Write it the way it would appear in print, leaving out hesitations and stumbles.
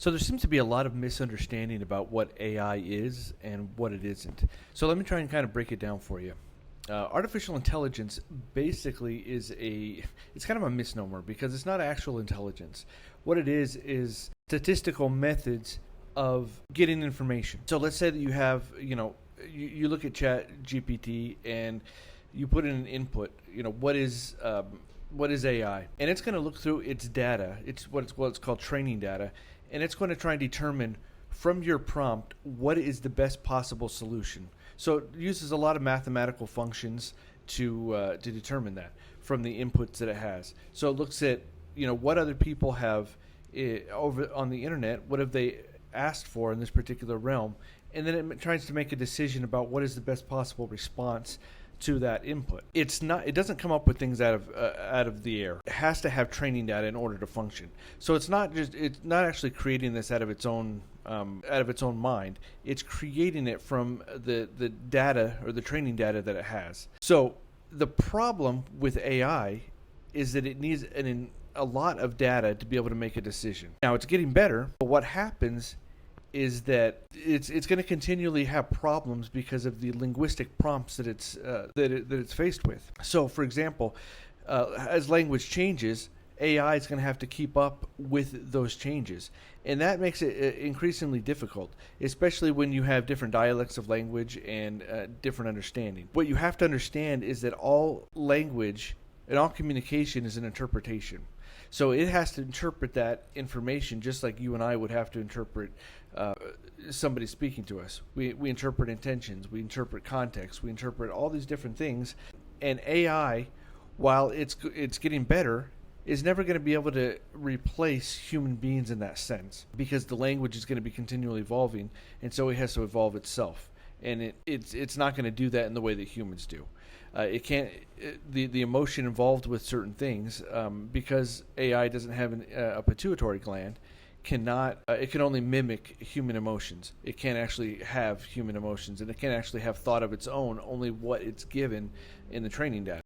So there seems to be a lot of misunderstanding about what AI is and what it isn't. So let me try and kind of break it down for you. Artificial intelligence basically it's kind of a misnomer because it's not actual intelligence. What it is statistical methods of getting information. So let's say that you have, you look at Chat GPT and you put in an input, what is AI? And it's going to look through its data. It's what's called training data. And it's going to try and determine from your prompt what is the best possible solution. So it uses a lot of mathematical functions to determine that from the inputs that it has. So it looks at what other people have over on the internet. What have they asked for in this particular realm? And then it tries to make a decision about what is the best possible response to that input. It doesn't come up with things out of the air. It has to have training data in order to function. So it's not actually creating this out of its own mind. It's creating it from the data or the training data that it has. So the problem with AI is that it needs a lot of data to be able to make a decision. Now it's getting better, but what happens is that it's going to continually have problems because of the linguistic prompts that it's faced with. So, for example, as language changes, AI is going to have to keep up with those changes, and that makes it increasingly difficult, especially when you have different dialects of language and different understanding. What you have to understand is that all language and all communication is an interpretation. So it has to interpret that information just like you and I would have to interpret somebody speaking to us. We interpret intentions, we interpret context, we interpret all these different things. And AI, while it's getting better, is never going to be able to replace human beings in that sense because the language is going to be continually evolving, and so it has to evolve itself. And it's not going to do that in the way that humans do. It can't. The emotion involved with certain things, because AI doesn't have a pituitary gland, it can only mimic human emotions. It can't actually have human emotions, and it can't actually have thought of its own. Only what it's given in the training data.